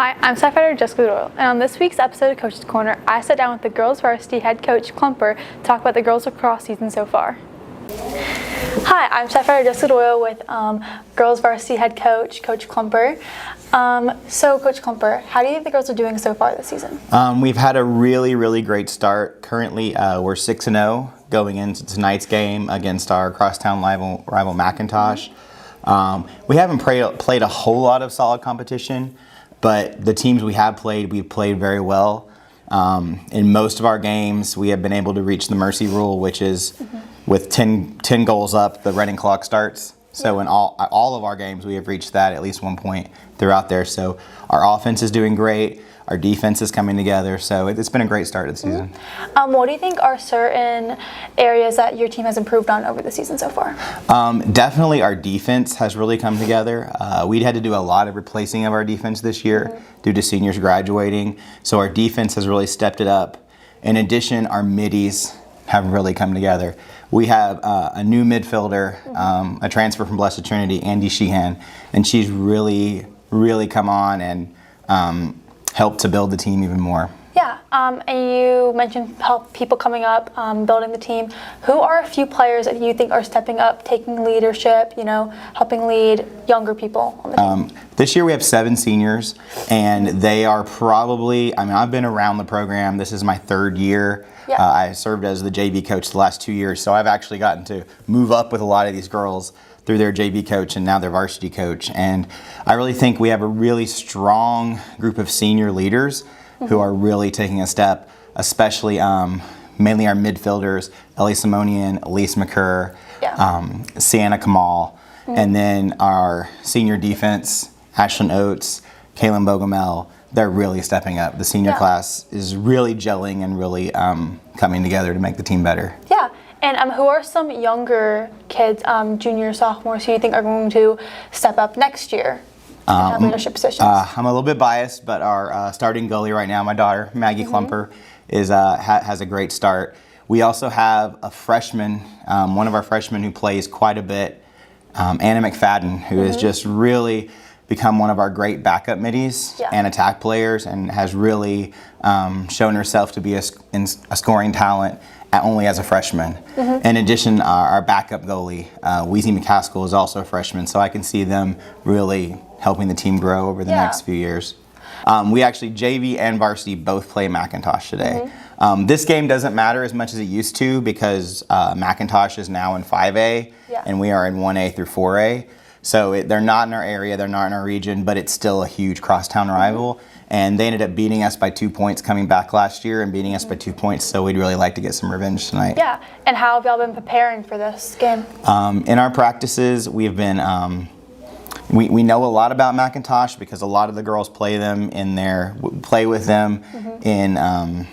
Hi, I'm Writer Jessica Doyle, and on this week's episode of Coach's Corner, I sat down with the girls varsity head coach Kluemper to talk about the girls lacrosse season so far. Hi, I'm Writer Jessica Doyle with girls varsity head coach Kluemper. So Coach Kluemper, how do you think the girls are doing so far this season? We've had a really great start. Currently, we're 6-0 going into tonight's game against our crosstown rival McIntosh. We haven't played a whole lot of solid competition, but the teams we have played, we've played very well. In most of our games, we have been able to reach the mercy rule, which is with 10 goals up, the running clock starts. So in all of our games, we have reached that at least one point throughout there. So our offense is doing great. Our defense is coming together. So it's been a great start of the season. What do you think are certain areas that your team has improved on over the season so far? Definitely our defense has really come together. We had to do a lot of replacing of our defense this year due to seniors graduating. So our defense has really stepped it up. In addition, our middies have really come together. We have a new midfielder, a transfer from Blessed Trinity, Andy Sheehan, and she's really come on and helped to build the team even more. Yeah, and you mentioned people coming up, building the team. Who are a few players that you think are stepping up, taking leadership, helping lead younger people on the team? This year we have 7 seniors, and they are probably, I've been around the program. This is my 3rd year. Yeah. I served as the JV coach the last 2 years, so I've actually gotten to move up with a lot of these girls through their JV coach and now their varsity coach. And I really think we have a really strong group of senior leaders who are really taking a step, especially mainly our midfielders, Ellie Simonian, Elise McCurr, Sienna Kamal, and then our senior defense, Ashlyn Oates, Kaylin Bogomel. They're really stepping up. The senior class is really gelling and really coming together to make the team better. Yeah, and who are some younger kids, juniors, sophomores, who you think are going to step up next year and have leadership positions? I'm a little bit biased, but our starting goalie right now, my daughter, Maggie Kluemper, has a great start. We also have a freshman, one of our freshmen who plays quite a bit, Anna McFadden, who has just really become one of our great backup middies and attack players, and has really shown herself to be a scoring talent only as a freshman. In addition, our backup goalie, Weezy McCaskill, is also a freshman, so I can see them really helping the team grow over the next few years. We actually, JV and varsity, both play McIntosh today. This game doesn't matter as much as it used to because McIntosh is now in 5A and we are in 1A through 4A. So they're not in our area, they're not in our region, but it's still a huge crosstown rival. And they ended up beating us by 2 points coming back last year and beating us by 2 points, so we'd really like to get some revenge tonight. Yeah, and how have y'all been preparing for this game? In our practices, we've been, we know a lot about McIntosh because a lot of the girls play with them in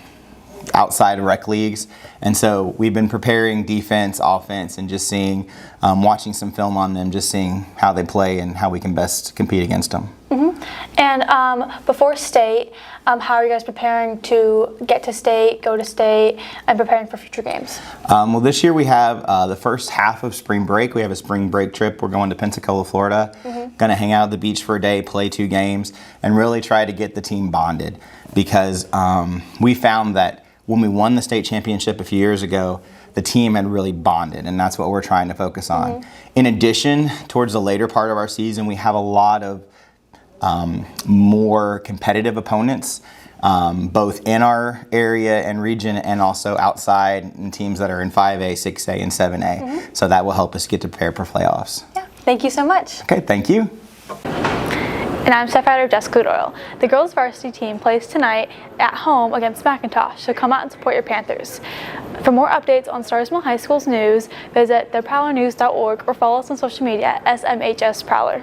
outside rec leagues, and so we've been preparing defense, offense, and just seeing, watching some film on them, just seeing how they play and how we can best compete against them. And before state, how are you guys preparing to get to state, go to state, and preparing for future games? Well, this year we have the first half of spring break. We have a spring break trip. We're going to Pensacola, Florida. Going to hang out at the beach for a day, play 2 games, and really try to get the team bonded, because we found that when we won the state championship a few years ago, the team had really bonded, and that's what we're trying to focus on. In addition, towards the later part of our season, we have a lot of more competitive opponents, both in our area and region and also outside, in teams that are in 5A, 6A, and 7A. So that will help us get to prepare for playoffs. Yeah, thank you so much. Okay, thank you. And I'm Writer Jessica Doyle. The girls varsity team plays tonight at home against McIntosh, so come out and support your Panthers. For more updates on Starsville High School's news, visit theprowlernews.org or follow us on social media at SMHS Prowler.